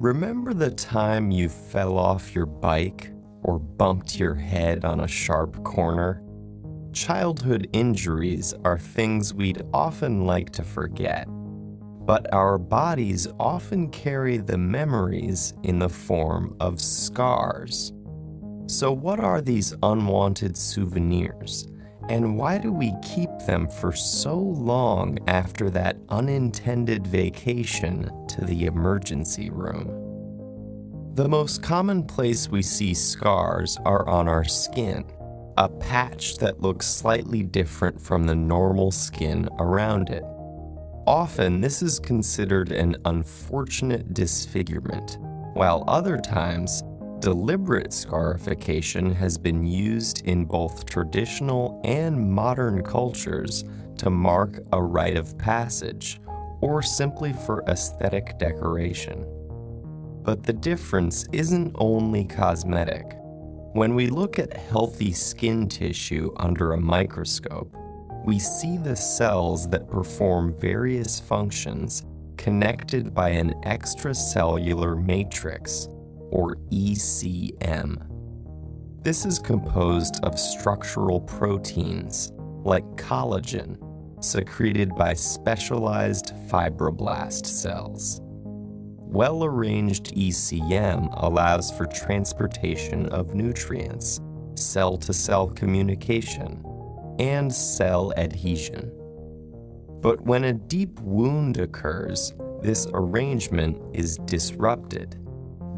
Remember the time you fell off your bike or bumped your head on a sharp corner? Childhood injuries are things we'd often like to forget, but our bodies often carry the memories in the form of scars. So what are these unwanted souvenirs, and why do we keep them for so long after that unintended vacation to the emergency room? The most common place we see scars are on our skin, a patch that looks slightly different from the normal skin around it. Often, this is considered an unfortunate disfigurement, while other times, deliberate scarification has been used in both traditional and modern cultures to mark a rite of passage, or simply for aesthetic decoration. But the difference isn't only cosmetic. When we look at healthy skin tissue under a microscope, we see the cells that perform various functions connected by an extracellular matrix, or ECM. This is composed of structural proteins, like collagen, secreted by specialized fibroblast cells. Well-arranged ECM allows for transportation of nutrients, cell-to-cell communication, and cell adhesion. But when a deep wound occurs, this arrangement is disrupted.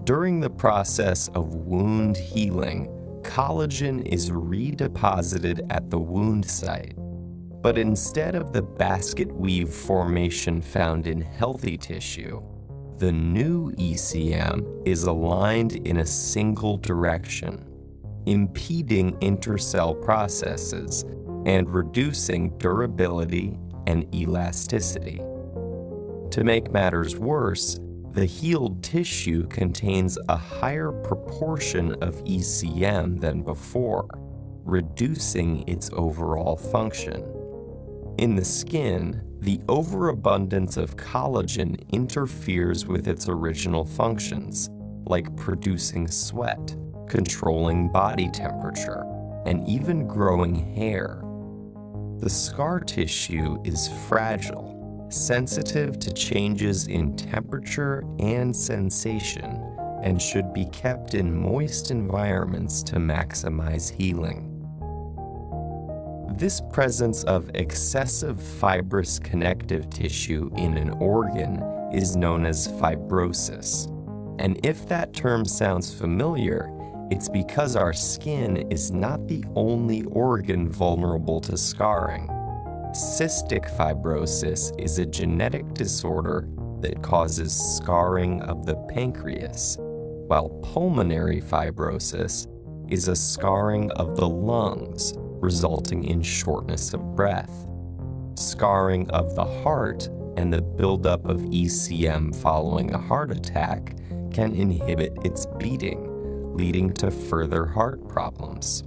During the process of wound healing, collagen is redeposited at the wound site. But instead of the basket weave formation found in healthy tissue, the new ECM is aligned in a single direction, impeding intercell processes and reducing durability and elasticity. To make matters worse, the healed tissue contains a higher proportion of ECM than before, reducing its overall function. In the skin, the overabundance of collagen interferes with its original functions, like producing sweat, controlling body temperature, and even growing hair. The scar tissue is fragile, sensitive to changes in temperature and sensation, and should be kept in moist environments to maximize healing. This presence of excessive fibrous connective tissue in an organ is known as fibrosis. And if that term sounds familiar, it's because our skin is not the only organ vulnerable to scarring. Cystic fibrosis is a genetic disorder that causes scarring of the pancreas, while pulmonary fibrosis is a scarring of the lungs, resulting in shortness of breath. Scarring of the heart and the buildup of ECM following a heart attack can inhibit its beating, leading to further heart problems.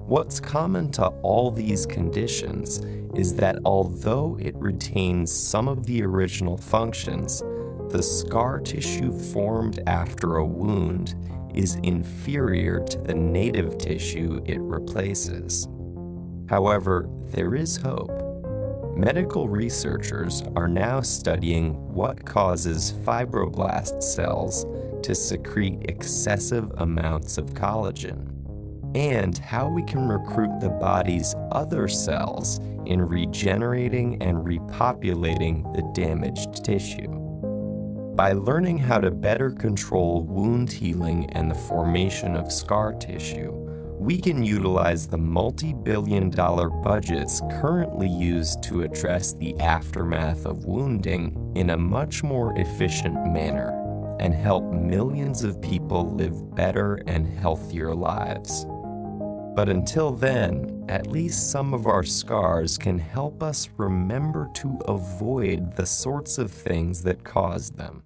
What's common to all these conditions is that although it retains some of the original functions, the scar tissue formed after a wound is inferior to the native tissue it replaces. However, there is hope. Medical researchers are now studying what causes fibroblast cells to secrete excessive amounts of collagen, and how we can recruit the body's other cells in regenerating and repopulating the damaged tissue. By learning how to better control wound healing and the formation of scar tissue, we can utilize the multi-billion-dollar budgets currently used to address the aftermath of wounding in a much more efficient manner and help millions of people live better and healthier lives. But until then, at least some of our scars can help us remember to avoid the sorts of things that caused them.